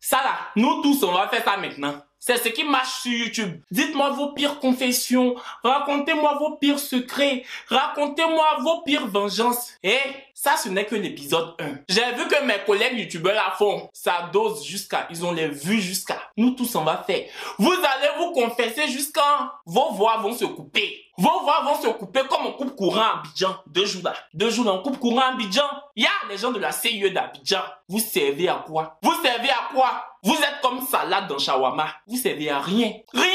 Ça là, nous tous, on va faire ça maintenant. C'est ce qui marche sur YouTube. Dites-moi vos pires confessions. Racontez-moi vos pires secrets. Racontez-moi vos pires vengeances. Et ça, ce n'est que l'épisode 1. J'ai vu que mes collègues youtubeurs la font. Ça dose jusqu'à... Ils ont les vues jusqu'à... Nous tous, on va faire. Vous allez vous confesser jusqu'à... Vos voix vont se couper. Vos voix vont se couper comme on coupe courant à Abidjan. 2 jours là. 2 jours là, on coupe courant à Abidjan. Il y a les gens de la CIE d'Abidjan. Vous servez à quoi? Vous servez à quoi? Vous êtes comme salade dans shawarma. Vous servez à rien. Rien!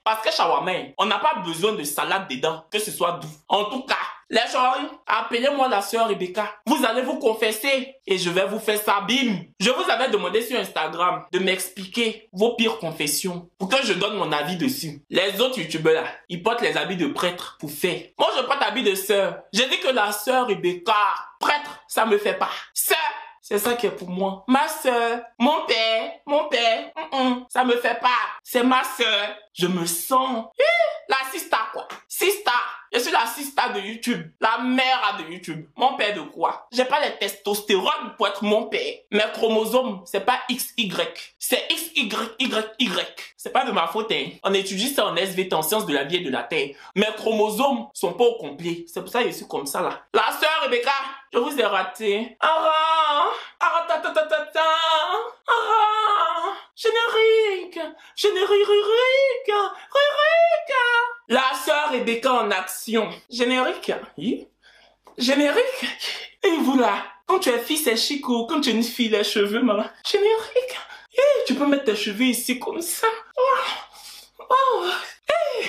Parce que shawarma, on n'a pas besoin de salade dedans, que ce soit doux. En tout cas, les gens, appelez-moi la sœur Rebecca. Vous allez vous confesser et je vais vous faire ça, bim. Je vous avais demandé sur Instagram de m'expliquer vos pires confessions pour que je donne mon avis dessus. Les autres youtubeurs là, ils portent les habits de prêtre pour faire. Moi, je porte habits de sœur. J'ai dit que la sœur Rebecca, prêtre, ça me fait pas. Sœur, c'est ça qui est pour moi. Ma sœur, mon père, ça me fait pas. C'est ma sœur. Je me sens la sista quoi. Sista. Je suis la sista de YouTube. La mère de YouTube. Mon père de quoi? J'ai pas les testostérone pour être mon père. Mes chromosomes, c'est pas XY. C'est XYYY. C'est pas de ma faute, hein. On étudie ça en SVT, en sciences de la vie et de la terre. Mes chromosomes sont pas au complet. C'est pour ça que je suis comme ça là. La sœur Rebecca, je vous ai raté. Générique. La sœur Rebecca en action. Générique. Générique. Et vous là, quand tu es fille, c'est chico. Quand tu es une fille, les cheveux, maman. Générique. Tu peux mettre tes cheveux ici comme ça.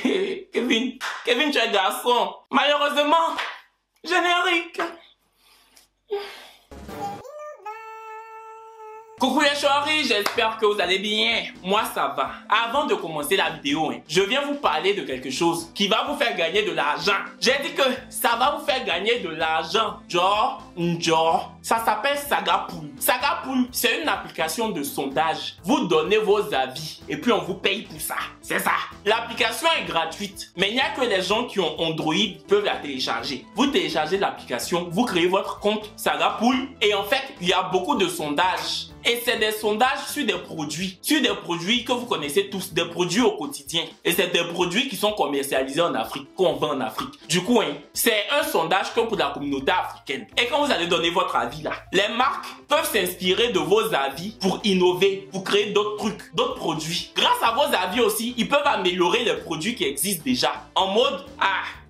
Kevin, tu es garçon. Malheureusement, générique. Coucou les choris, j'espère que vous allez bien. Moi ça va. Avant de commencer la vidéo, je viens vous parler de quelque chose qui va vous faire gagner de l'argent. J'ai dit que ça va vous faire gagner de l'argent. Genre, ça s'appelle Sagapool. Sagapool, c'est une application de sondage. Vous donnez vos avis et puis on vous paye pour ça. C'est ça. L'application est gratuite, mais il n'y a que les gens qui ont Android qui peuvent la télécharger. Vous téléchargez l'application, vous créez votre compte Sagapool et en fait, il y a beaucoup de sondages. Et c'est des sondages sur des produits que vous connaissez tous, des produits au quotidien. Et c'est des produits qui sont commercialisés en Afrique, qu'on vend en Afrique. Du coup, c'est un sondage que pour la communauté africaine. Et quand vous allez donner votre avis là, les marques peuvent s'inspirer de vos avis pour innover, pour créer d'autres trucs, d'autres produits. Grâce à vos avis aussi, ils peuvent améliorer les produits qui existent déjà. En mode,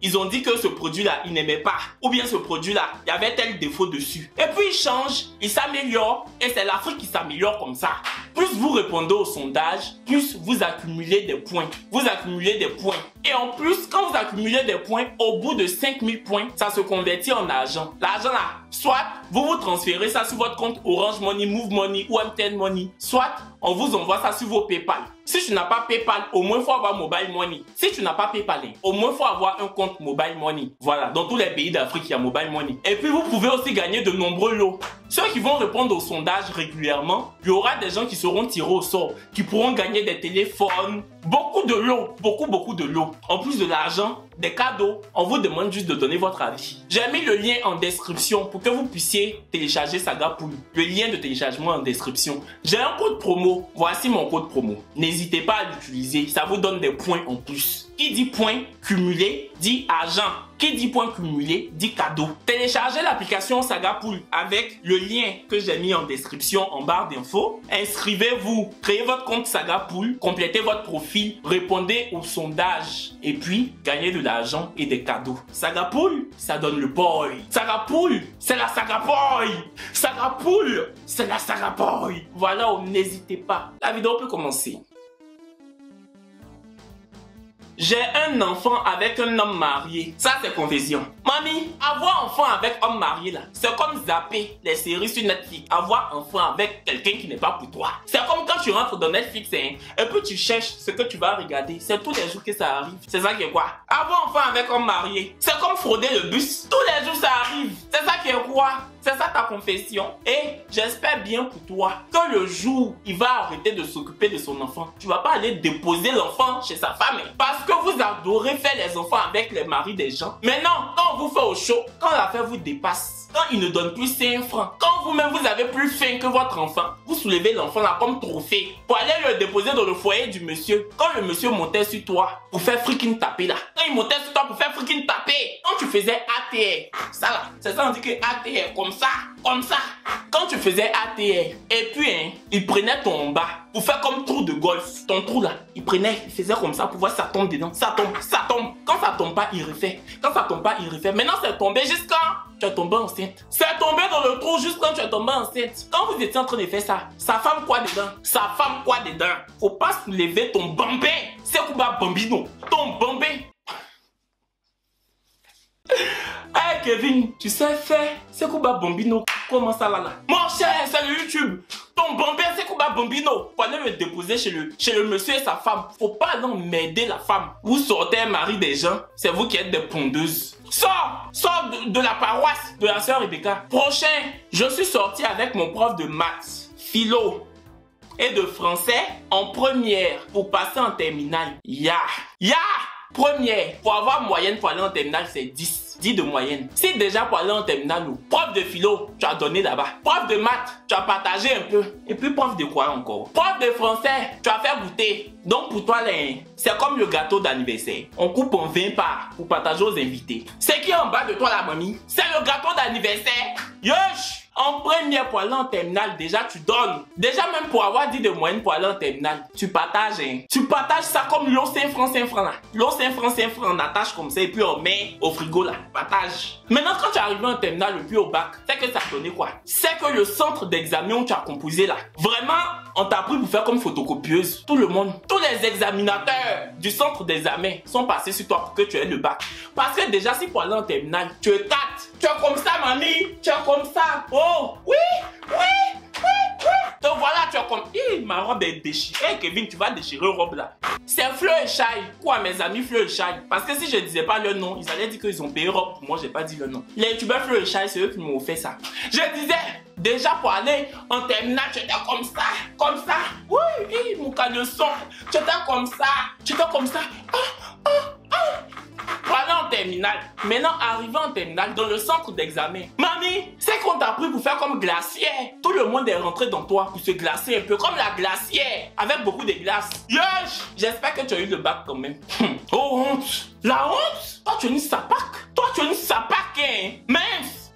ils ont dit que ce produit-là, ils n'aimaient pas. Ou bien ce produit-là, il y avait tel défaut dessus. Et puis ils changent, ils s'améliorent. Et c'est l'Afrique qui s'améliore comme ça. Plus vous répondez au sondage, plus vous accumulez des points. Vous accumulez des points. Et en plus, quand vous accumulez des points, au bout de 5000 points, ça se convertit en argent. L'argent là, soit vous transférez ça sur votre compte Orange Money, Move Money ou MTN Money. Soit on vous envoie ça sur vos PayPal. Si tu n'as pas PayPal, au moins il faut avoir Mobile Money. Si tu n'as pas PayPal, au moins il faut avoir un compte Mobile Money. Voilà, dans tous les pays d'Afrique, il y a Mobile Money. Et puis vous pouvez aussi gagner de nombreux lots. Ceux qui vont répondre au sondage régulièrement, il y aura des gens qui seront tirés au sort, qui pourront gagner des téléphones, beaucoup de lots, beaucoup de lots. En plus de l'argent, des cadeaux, on vous demande juste de donner votre avis. J'ai mis le lien en description pour que vous puissiez télécharger Sagapool. Le lien de téléchargement en description. J'ai un code promo. Voici mon code promo. N'hésitez pas à l'utiliser. Ça vous donne des points en plus. Qui dit points cumulé dit argent. Qui dit points cumulés dit cadeau. Téléchargez l'application Sagapool avec le lien que j'ai mis en description en barre d'infos. Inscrivez-vous, créez votre compte Sagapool, complétez votre profil, répondez au sondage et puis gagnez de l'argent et des cadeaux. Sagapool, ça donne le boy. Sagapool, c'est la Sagaboy. Sagapool, c'est la Sagaboy. Voilà, n'hésitez pas. La vidéo peut commencer. J'ai un enfant avec un homme marié. Ça, c'est confession. Mamie, avoir enfant avec homme marié, là, c'est comme zapper les séries sur Netflix. Avoir enfant avec quelqu'un qui n'est pas pour toi. C'est comme quand tu rentres dans Netflix, et puis tu cherches ce que tu vas regarder. C'est tous les jours que ça arrive. C'est ça qui est quoi? Avoir enfant avec homme marié. C'est comme frauder le bus. Tous les jours, ça arrive. C'est ça qui est quoi? C'est ça ta confession? Et j'espère bien pour toi que le jour il va arrêter de s'occuper de son enfant, tu vas pas aller déposer l'enfant chez sa femme. Parce que vous adorez faire les enfants avec les maris des gens. Maintenant, quand on vous fait au chaud, quand l'affaire vous dépasse, quand il ne donne plus 5 francs, quand vous-même vous avez plus faim que votre enfant, vous soulevez l'enfant là comme trophée pour aller le déposer dans le foyer du monsieur. Quand le monsieur montait sur toi pour faire freaking taper là, quand il montait sur toi pour faire freaking taper, quand tu faisais ATR, ça là, c'est ça on dit que ATR, comme ça, comme ça. Quand tu faisais ATR, et puis il prenait ton bas pour faire comme trou de golf, ton trou là, il faisait comme ça pour voir si ça tombe dedans, ça tombe, ça tombe. Quand ça tombe pas, il refait. Quand ça tombe pas, il refait. Maintenant c'est tombé jusqu'à tu es tombé enceinte. C'est tombé dans le trou juste quand tu es tombé enceinte. Quand vous étiez en train de faire ça, sa femme quoi dedans? Sa femme quoi dedans? Faut pas soulever ton bambin. C'est Kuba Bambino. Ton bambin. Hey Kevin, tu sais faire c'est Kuba Bambino. Comment ça là? Mon cher, c'est le YouTube. Ton bambin c'est Kuba Bambino. Faut aller le déposer chez le monsieur et sa femme. Faut pas aller m'aider la femme. Vous sortez un mari des gens, c'est vous qui êtes des pondeuses. Sors de la paroisse de la sœur Rebecca. Prochain, je suis sorti avec mon prof de maths, philo et de français en première pour passer en terminale. Première, pour avoir moyenne pour aller en terminale, c'est 10. 10 de moyenne. Si déjà pour aller en terminale, prof de philo, tu as donné là-bas. Prof de maths, tu as partagé un peu. Et puis prof de quoi encore? Prof de français, tu as fait goûter. Donc pour toi, c'est comme le gâteau d'anniversaire. On coupe en 20 parts pour partager aux invités. C'est qui en bas de toi la mamie? C'est le gâteau d'anniversaire. Yosh! En première pour aller en terminale, déjà tu donnes. Déjà même pour avoir 10 de moyenne pour aller en terminale, tu partages. Tu partages ça comme l'eau 5 francs là. L'eau 5 francs, on attache comme ça et puis on met au frigo là. Partage. Maintenant quand tu es arrivé en terminale et puis au bac, c'est que ça donnait quoi? C'est que le centre d'examen où tu as composé là, vraiment, on t'a pris pour faire comme photocopieuse. Tout le monde, tous les examinateurs du centre d'examen sont passés sur toi pour que tu aies le bac. Parce que déjà si pour aller en terminale, tu es 4. Tu es comme ça mamie, tu es comme ça. Oh, oui. Donc voilà, tu as comme... ma robe est déchirée. Kevin, tu vas déchirer une robe là. C'est Fleur et Chai. Quoi, mes amis Fleur et Chai? Parce que si je disais pas leur nom, ils allaient dire qu'ils ont payé robe. Moi, j'ai pas dit leur nom. Les youtubeurs Fleur et Chai, c'est eux qui m'ont fait ça. Je disais, déjà pour aller en terminale, tu étais comme ça. Comme ça. Oui, mon caleçon. Tu étais comme ça. Tu étais comme ça. Pour aller en terminale. Maintenant, arrivé en terminale, dans le centre d'examen. Mamie, c'est qu'on t'a pris pour faire comme glacière. Tout le monde est rentré dans toi pour se glacer un peu comme la glacière. Avec beaucoup de glace. Yosh! J'espère que tu as eu le bac quand même. Oh, honte! La honte? Toi, tu es une sapac. Toi, tu es une sapac, hein? Mince.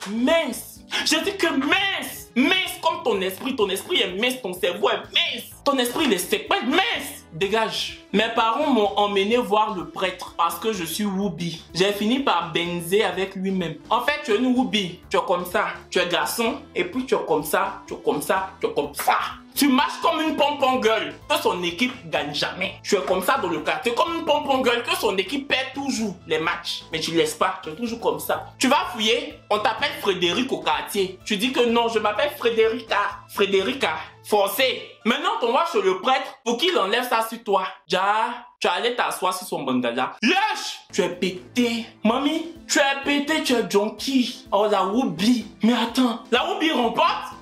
Je dis que mince. Mince comme ton esprit. Ton esprit est mince. Ton cerveau est mince. Ton esprit, il est sec. Mince. Dégage. Mes parents m'ont emmené voir le prêtre parce que je suis Whoopi. J'ai fini par benzer avec lui-même. En fait, tu es une Whoopi. Tu es comme ça. Tu es garçon. Et puis tu es comme ça. Tu es comme ça. Tu es comme ça. Tu marches comme une pompon gueule que son équipe gagne jamais. Tu es comme ça dans le quartier, comme une pompon gueule que son équipe perd toujours les matchs. Mais tu laisses pas, tu es toujours comme ça. Tu vas fouiller, on t'appelle Frédéric au quartier. Tu dis que non, je m'appelle Frédérica. Frédérica, forcé. Maintenant, on va chez le prêtre pour qu'il enlève ça sur toi. Tu es allé t'asseoir sur son bangala. Lâche! Tu es pété. Mamie, tu es pété, tu es junkie. Oh, la Whoopi. Mais attends, la Whoopi remporte?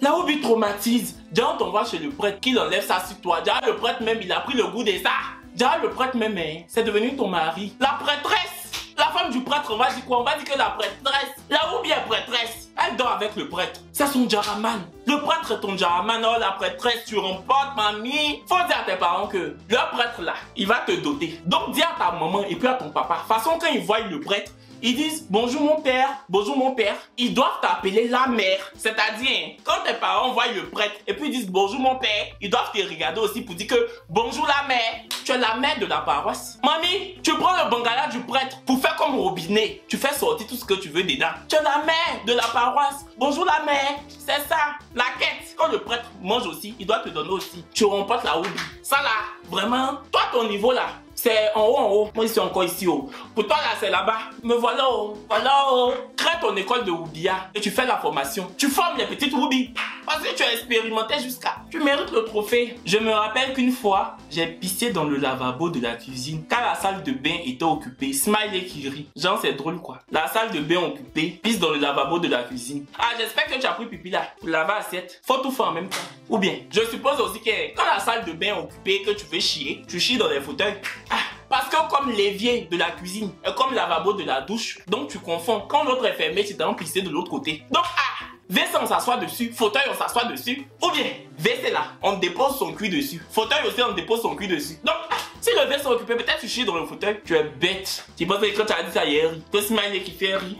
La Whoopi traumatise. Déjà on va chez le prêtre qu'il enlève ça sur toi. Déjà le prêtre même il a pris le goût de ça. Déjà le prêtre même c'est devenu ton mari. La prêtresse, la femme du prêtre, on va dire quoi? On va dire que la prêtresse, la Whoopi est prêtresse. Elle dort avec le prêtre. C'est son jaraman. Le prêtre est ton jaraman. Oh la prêtresse, tu remportes mamie. Faut dire à tes parents que le prêtre là, il va te doter. Donc dis à ta maman et puis à ton papa. De toute façon quand ils voient le prêtre, ils disent bonjour mon père, bonjour mon père. Ils doivent t'appeler la mère. C'est-à-dire, quand tes parents voient le prêtre et puis ils disent bonjour mon père, ils doivent te regarder aussi pour dire que bonjour la mère. Tu es la mère de la paroisse. Mamie, tu prends le bangala du prêtre pour faire comme robinet. Tu fais sortir tout ce que tu veux dedans. Tu es la mère de la paroisse. Bonjour la mère. C'est ça, la quête. Quand le prêtre mange aussi, il doit te donner aussi. Tu remportes la Whoopi. Ça là, vraiment, toi ton niveau là, c'est en haut. Moi, je suis encore ici haut. Pour toi, là, c'est là-bas. Me voilà haut. Voilà haut. Crée ton école de Whoopia et tu fais la formation. Tu formes les petites Whoopi. Parce que tu as expérimenté jusqu'à... Tu mérites le trophée. Je me rappelle qu'une fois, j'ai pissé dans le lavabo de la cuisine car la salle de bain était occupée. Smiley qui rit. Genre, c'est drôle quoi. La salle de bain occupée, pisse dans le lavabo de la cuisine. Ah, j'espère que tu as pris pipi là pour laver l'assiette. Faut tout faire en même temps. Ou bien, je suppose aussi que quand la salle de bain est occupée, que tu veux chier, tu chies dans les fauteuils. Ah, parce que comme l'évier de la cuisine est comme le lavabo de la douche, donc tu confonds. Quand l'autre est fermé, tu t'en pisser de l'autre côté. Donc, ah, WC on s'assoit dessus, fauteuil on s'assoit dessus. Ou bien, WC là, on dépose son cul dessus. Fauteuil aussi, on dépose son cul dessus. Donc, ah, si le WC est occupé, peut-être tu chies dans le fauteuil. Tu es bête. Tu penses que quand tu as dit ça hier, que Smiley qui fait rire.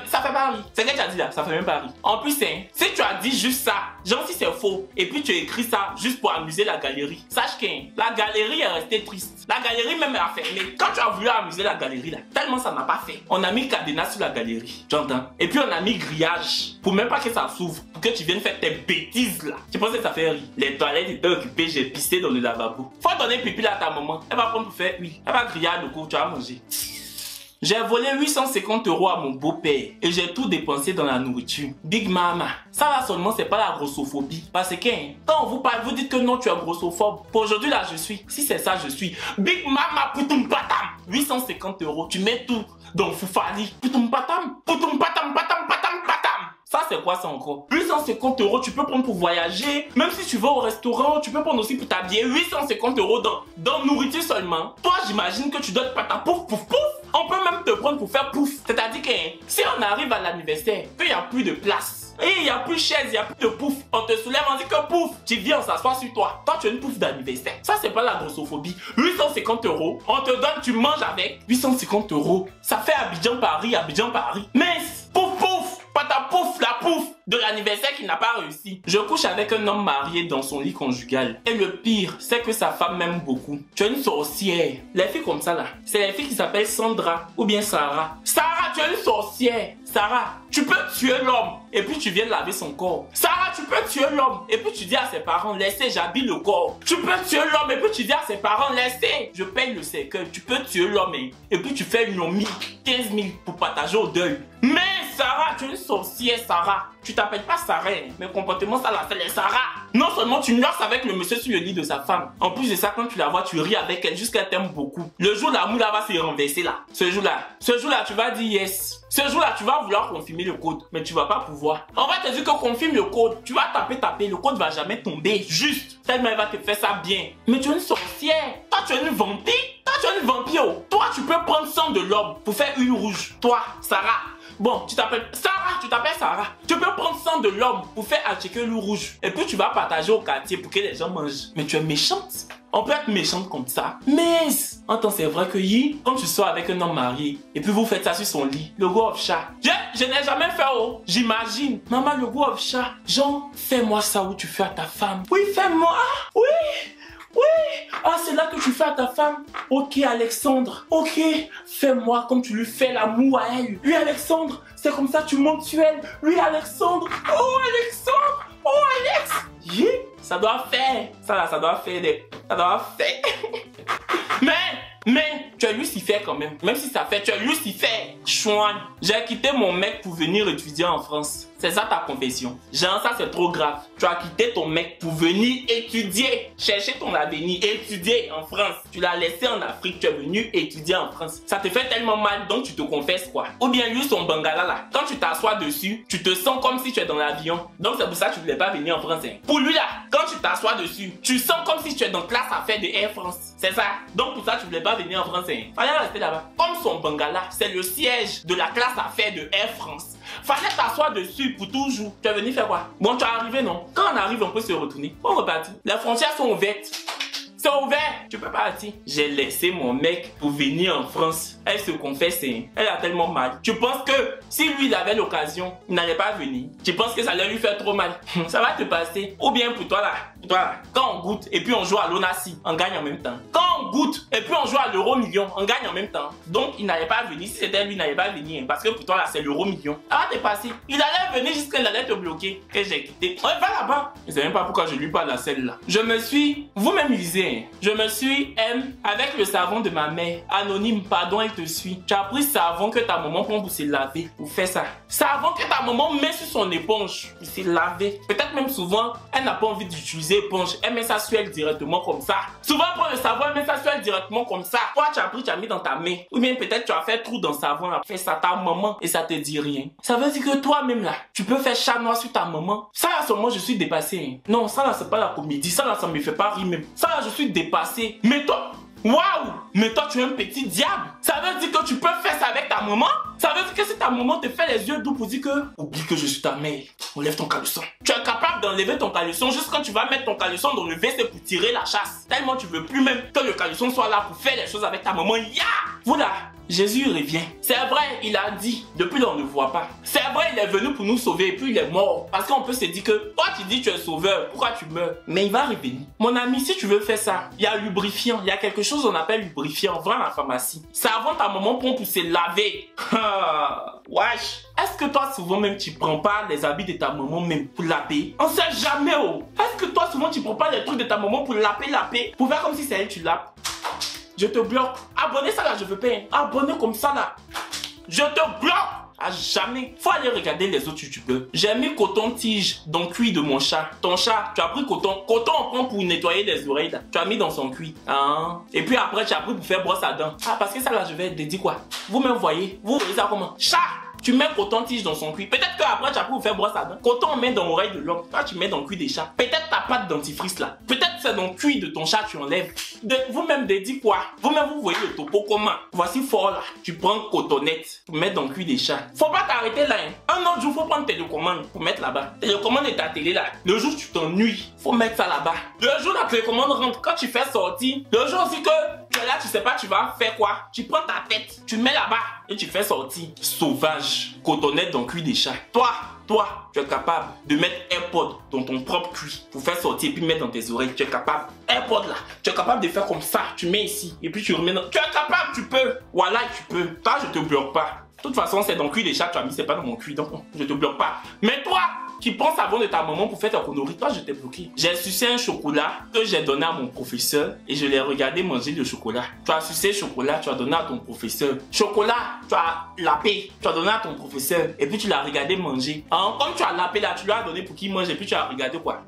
Ça fait pas rire. C'est ce que tu as dit là, ça fait même pas rire. En plus, hein, si tu as dit juste ça, genre si c'est faux, et puis tu écris ça juste pour amuser la galerie, sache que la galerie est restée triste. La galerie même a fermé. Quand tu as voulu amuser la galerie là, tellement ça n'a pas fait. On a mis cadenas sur la galerie, tu entends? Et puis on a mis grillage pour même pas que ça s'ouvre, pour que tu viennes faire tes bêtises là. Tu penses que ça fait rire? Les toilettes étaient occupées, j'ai pissé dans le lavabo. Faut donner pipi là à ta maman. Elle va prendre pour faire oui. Elle va griller le cours, tu vas manger. J'ai volé 850 € à mon beau-père et j'ai tout dépensé dans la nourriture. Big Mama, ça là seulement c'est pas la grossophobie. Parce que quand on vous parle, vous dites que non tu es grossophobe. Pour aujourd'hui là je suis. Si c'est ça je suis. Big Mama poutoum patam. 850 €, tu mets tout dans Foufali. Poutoum patam, patam patam patam patam. Ça c'est quoi ça encore? 850 €, tu peux prendre pour voyager. Même si tu vas au restaurant, tu peux prendre aussi pour t'habiller. 850 € dans nourriture seulement. Toi j'imagine que tu dois te patam pouf pouf pouf. On peut même te prendre pour faire pouf. C'est-à-dire que si on arrive à l'anniversaire, qu'il n'y a plus de place, et il n'y a plus de chaise, il n'y a plus de pouf, on te soulève, on dit que pouf, tu viens, on s'assoit sur toi. Toi, tu as une pouf d'anniversaire. Ça, c'est pas la grossophobie. 850 €, on te donne, tu manges avec. 850 €, ça fait Abidjan-Paris, Abidjan-Paris. Mais pouf pouf, pas ta pouf, la pouf de l'anniversaire qui n'a pas réussi. Je couche avec un homme marié dans son lit conjugal. Et le pire, c'est que sa femme m'aime beaucoup. Tu es une sorcière. Les filles comme ça là, c'est les filles qui s'appellent Sandra ou bien Sarah. Sarah, tu es une sorcière. Sarah, tu peux tuer l'homme et puis tu viens laver son corps. Sarah, tu peux tuer l'homme et puis tu dis à ses parents, laissez, j'habille le corps. Tu peux tuer l'homme et puis tu dis à ses parents, laissez, je paye le cercueil. Tu peux tuer l'homme et puis tu fais une omie, 15 000 pour partager au deuil. Mais Sarah, tu es une sorcière, Sarah. Tu t'appelles pas Sarah, mais comportement ça là, c'est les Sarah. Non seulement tu nuances avec le monsieur sur le lit de sa femme, en plus de ça, quand tu la vois, tu ris avec elle jusqu'à qu'elle t'aime beaucoup. Le jour l'amour là va se renverser là. Ce jour là, tu vas dire yes. Ce jour là, tu vas vouloir confirmer le code, mais tu vas pas pouvoir. On va te dire que confirme le code. Tu vas taper, le code va jamais tomber. Juste, tellement elle va te faire ça bien. Mais tu es une sorcière. Toi, tu es une vampire. Toi, tu es une vampire. Toi, tu peux prendre sang de l'homme pour faire une rouge. Toi, Sarah. Bon, tu t'appelles Sarah. Tu peux prendre sang de l'homme pour faire acheter l'eau rouge. Et puis tu vas partager au quartier pour que les gens mangent. Mais tu es méchante. On peut être méchante comme ça. Mais, attends, c'est vrai que quand tu sors avec un homme marié, et puis vous faites ça sur son lit, le go of chat. Je n'ai jamais fait, oh. J'imagine. Maman, le go of chat. Genre, fais-moi ça où tu fais à ta femme. Oui, fais-moi. Oui. Ah, c'est là que tu fais à ta femme. Ok, Alexandre. Ok, fais-moi comme tu lui fais l'amour à elle. Oui, Alexandre, c'est comme ça que tu montes sur elle. Oui, Alexandre. Oh, Alexandre. Oh, Alex. Ça doit faire. Ça doit faire. Mais, tu es Lucifer quand même. Même si ça fait, tu es Lucifer. Chouan. J'ai quitté mon mec pour venir étudier en France. C'est ça ta confession. Genre, ça c'est trop grave. Tu as quitté ton mec pour venir étudier. Chercher ton avenir. Étudier en France. Tu l'as laissé en Afrique. Tu es venu étudier en France. Ça te fait tellement mal, donc tu te confesses quoi. Ou bien lui, son bangala là. Quand tu t'assois dessus, tu te sens comme si tu es dans l'avion. Donc c'est pour ça que tu ne voulais pas venir en France. Hein. Pour lui là, quand tu t'assois dessus, tu sens comme si tu es dans classe affaires de Air France. C'est ça. Donc pour ça, tu ne voulais pas venir en France. Hein. Fallait rester là-bas. Comme son bangala, c'est le siège de la classe affaires de Air France. Fallait t'asseoir dessus pour toujours. Tu es venu faire quoi? Bon, tu es arrivé, non? Quand on arrive, on peut se retourner. On repartit. Les frontières sont ouvertes. C'est ouvert. Tu peux partir. J'ai laissé mon mec pour venir en France. Elle se confesse, hein. Elle a tellement mal. Tu penses que si lui il avait l'occasion, il n'allait pas venir? Tu penses que ça allait lui faire trop mal? Ça va te passer. Ou bien pour toi là, quand on goûte et puis on joue à l'Onassi, on gagne en même temps. Quand on on goûte et puis on joue à l'euro million, on gagne en même temps. Donc il n'allait pas venir, si c'était lui, il n'allait pas venir, parce que pour toi là c'est l'euro million. Ah, t'es passé. Il allait venir jusqu'à il allait te bloquer, que j'ai quitté. On va là-bas. Je sais même pas pourquoi je lui parle à celle-là. Je me suis, vous-même lisez, je me suis avec le savon de ma mère. Anonyme, pardon, elle te suit. Tu as pris savon que ta maman prend pour se laver. Pour faire ça. Savon que ta maman met sur son éponge pour se laver. Peut-être même souvent, elle n'a pas envie d'utiliser éponge. Elle met ça sur elle directement comme ça. Souvent, pour le savon, elle met ça sur elle directement comme ça. Toi, tu as pris, tu as mis dans ta main. Ou bien peut-être tu as fait trou dans le savon, là. Fais ça à ta maman et ça te dit rien. Ça veut dire que toi-même là, tu peux faire chat noir sur ta maman. Ça là, seulement, je suis dépassé. Hein. Non, ça là, c'est pas la comédie. Ça là, ça me fait pas rire même. Ça là, je suis dépassé. Mais toi, waouh! Mais toi, tu es un petit diable. Ça veut dire que tu peux faire ça avec ta maman? Ça veut dire que si ta maman te fait les yeux doux pour dire que oublie que je suis ta mère, enlève ton caleçon. Tu es capable d'enlever ton caleçon juste quand tu vas mettre ton caleçon dans le WC pour tirer la chasse. Tellement tu veux plus même que le caleçon soit là pour faire les choses avec ta maman. Ya! Voilà! Jésus revient. C'est vrai, il a dit, depuis là on ne voit pas. C'est vrai, il est venu pour nous sauver et puis il est mort. Parce qu'on peut se dire que, toi tu dis tu es sauveur, pourquoi tu meurs? Mais il va revenir. Mon ami, si tu veux faire ça, il y a lubrifiant, il y a quelque chose qu'on appelle lubrifiant, va à la pharmacie. Ça avant ta maman prend pour se laver. Wesh. Est-ce que toi souvent même tu prends pas les habits de ta maman même pour laver? On sait jamais oh. Est-ce que toi souvent tu prends pas les trucs de ta maman pour laver, pour faire comme si c'est elle tu laves? Je te bloque. Abonnez ça là, je veux pas. Abonnez comme ça là. Je te bloque. À jamais. Faut aller regarder les autres youtubeurs. J'ai mis coton-tige dans le cuir de mon chat. Ton chat, tu as pris coton. Coton, on prend pour nettoyer les oreilles là. Tu as mis dans son cuir. Hein? Et puis après, tu as pris pour faire brosse à dents. Ah, parce que ça là, je vais te dire quoi? Vous-même voyez. Vous voyez ça comment? Chat! Tu mets coton-tige dans son cuir. Peut-être qu'après, tu as pu vous faire brosse à dents. Coton, on met dans l'oreille de l'homme. Toi, tu mets dans le cuir des chats. Peut-être ta pâte dentifrice là. Peut-être c'est dans le cuir de ton chat, tu enlèves. Vous-même, dites quoi? Vous-même, vous voyez le topo comment? Voici fort là. Tu prends cotonnette pour mettre dans le cuir des chats. Faut pas t'arrêter là. Hein. Un autre jour, faut prendre télécommande pour mettre là-bas. Télécommande de ta télé là. Le jour où tu t'ennuies, faut mettre ça là-bas. Le jour où la télécommande rentre, quand tu fais sortir, le jour aussi que tu es là, tu sais pas, tu vas faire quoi? Tu prends ta tête, tu mets là-bas et tu fais sortir. Sauvage. Cotonnette dans le cuir des chats. Toi, tu es capable de mettre AirPod dans ton propre cuir pour faire sortir et puis mettre dans tes oreilles. Tu es capable. AirPod là, tu es capable de faire comme ça. Tu mets ici et puis tu remets dans... Tu es capable, tu peux. Voilà, tu peux. Toi, je te bloque pas. De toute façon, c'est dans le cuir des chats, tu as mis, c'est pas dans mon cuir. Donc, je te bloque pas. Mais toi, qui prends savon de ta maman pour faire ta connerie, toi, je t'ai bloqué. J'ai sucé un chocolat que j'ai donné à mon professeur et je l'ai regardé manger le chocolat. Tu as sucé chocolat, tu as donné à ton professeur. Chocolat, tu as lapé, tu as donné à ton professeur et puis tu l'as regardé manger. Hein? Comme tu as lapé là, tu lui as donné pour qu'il mange et puis tu as regardé quoi?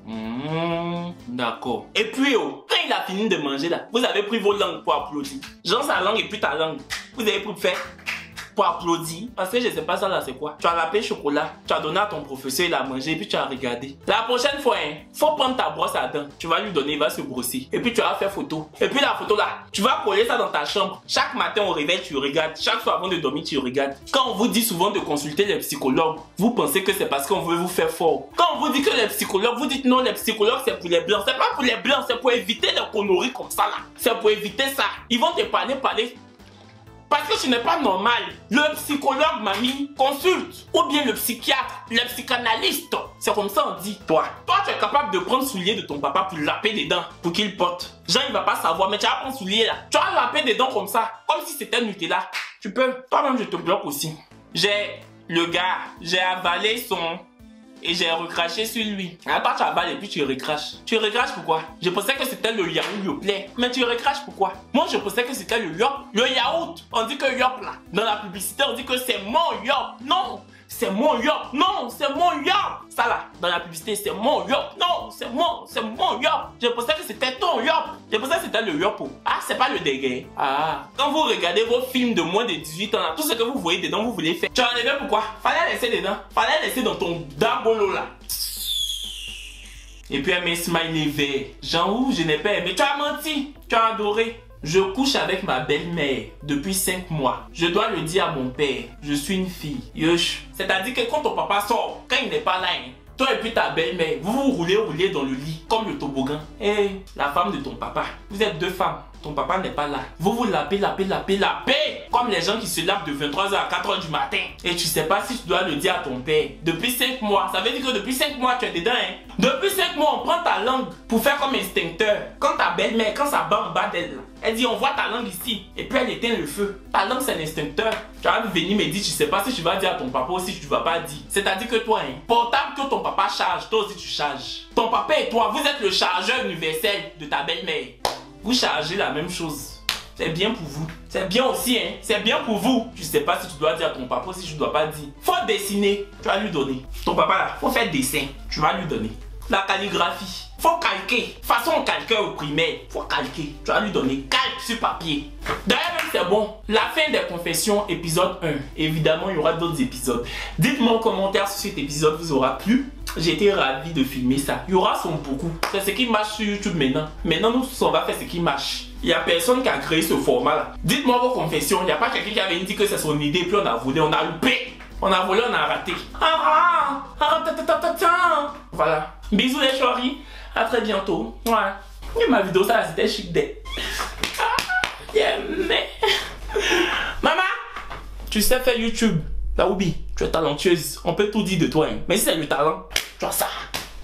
D'accord. Et puis, oh, quand il a fini de manger là, vous avez pris vos langues pour applaudir. Genre sa langue et puis ta langue. Vous avez pris pour faire... pour applaudir. Parce que je sais pas ça là c'est quoi. Tu as lapé chocolat, tu as donné à ton professeur, il a mangé et puis tu as regardé. La prochaine fois, hein, faut prendre ta brosse à dents. Tu vas lui donner, il va se brosser. Et puis tu vas faire photo. Et puis la photo là, tu vas coller ça dans ta chambre. Chaque matin au réveil, tu regardes. Chaque soir avant de dormir, tu regardes. Quand on vous dit souvent de consulter les psychologues, vous pensez que c'est parce qu'on veut vous faire fort. Quand on vous dit que les psychologues, vous dites non, les psychologues c'est pour les blancs. C'est pas pour les blancs, c'est pour éviter les conneries comme ça là. C'est pour éviter ça. Ils vont te parler. Parce que ce n'est pas normal. Le psychologue, mamie, consulte. Ou bien le psychiatre, le psychanalyste. C'est comme ça on dit. Toi, tu es capable de prendre soulier de ton papa pour laper des dents, pour qu'il porte. Jean, il va pas savoir, mais tu vas prendre soulier là. Tu vas laper des dents comme ça, comme si c'était Nutella. Tu peux. Toi-même, je te bloque aussi. J'ai avalé son... et j'ai recraché sur lui. Après tu avales et puis tu recraches. Tu recraches pourquoi? Je pensais que c'était le yaourt Yoplait. Mais tu recraches pourquoi? Moi je pensais que c'était le yop. Le yaourt, on dit que yop là. Dans la publicité on dit que c'est mon yop. Non, c'est mon yop. Non, c'est mon yop. Ça là, dans la publicité c'est mon yop. Non, c'est mon yop. Je pensais que c'était ton yop. Je pensais que c'était le yop. Ah, c'est pas le dégueu. Ah, quand vous regardez vos films de moins de 18 ans là, tout ce que vous voyez dedans vous voulez faire. Tu as enlevé pourquoi? Fallait laisser dedans. Fallait laisser dans ton dabolo là. Et puis elle met smiley vert. Genre où je n'ai pas aimé. Tu as menti. Tu as adoré. Je couche avec ma belle-mère depuis 5 mois. Je dois le dire à mon père. Je suis une fille. Yosh. C'est-à-dire que quand ton papa sort, quand il n'est pas là, hein, toi et puis ta belle-mère, vous vous roulez dans le lit comme le toboggan. Et la femme de ton papa. Vous êtes 2 femmes. Ton papa n'est pas là. Vous vous lapez. Comme les gens qui se lavent de 23h à 4h du matin. Et tu sais pas si tu dois le dire à ton père. Depuis 5 mois. Ça veut dire que depuis 5 mois, tu es dedans. Hein? Depuis 5 mois, on prend ta langue pour faire comme extincteur. Quand ta belle-mère, quand ça bat en bas d'elle, Elle dit, on voit ta langue ici. Et puis elle éteint le feu. Ta langue, c'est l'instincteur. Tu vas venir me dire, tu sais pas si tu vas dire à ton papa ou si tu vas pas dire. C'est-à-dire que toi, portable que ton papa charge, toi aussi tu charges. Ton papa et toi, vous êtes le chargeur universel de ta belle-mère. Vous chargez la même chose. C'est bien pour vous. C'est bien aussi, hein. C'est bien pour vous. Tu sais pas si tu dois dire à ton papa ou si tu dois pas dire. Faut dessiner. Tu vas lui donner. Ton papa là, faut faire dessin. Tu vas lui donner. La calligraphie. Faut calquer. Façon calqueur au primaire. Faut calquer. Tu vas lui donner. Calque sur papier. D'ailleurs, même c'est bon. La fin des confessions, épisode 1. Évidemment, il y aura d'autres épisodes. Dites-moi en commentaire si cet épisode vous aura plu. J'ai été ravi de filmer ça. Il y aura son beaucoup. C'est ce qui marche sur YouTube maintenant. Maintenant, nous, on va faire ce qui marche. Il n'y a personne qui a créé ce format-là. Dites-moi vos confessions. Il n'y a pas quelqu'un qui avait dit que c'est son idée, puis on a volé, on a loupé. On a volé, on a raté. Voilà. Bisous les choris. À très bientôt. Ouais. Et ma vidéo, ça, c'était chic day. Yeah, mais... Maman, tu sais faire YouTube. Laoubi, tu es talentueuse. On peut tout dire de toi. Hein. Mais si c'est le talent, tu as ça.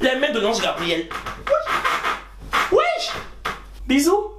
Les mains de l'ange Gabriel. Wesh. Bisous.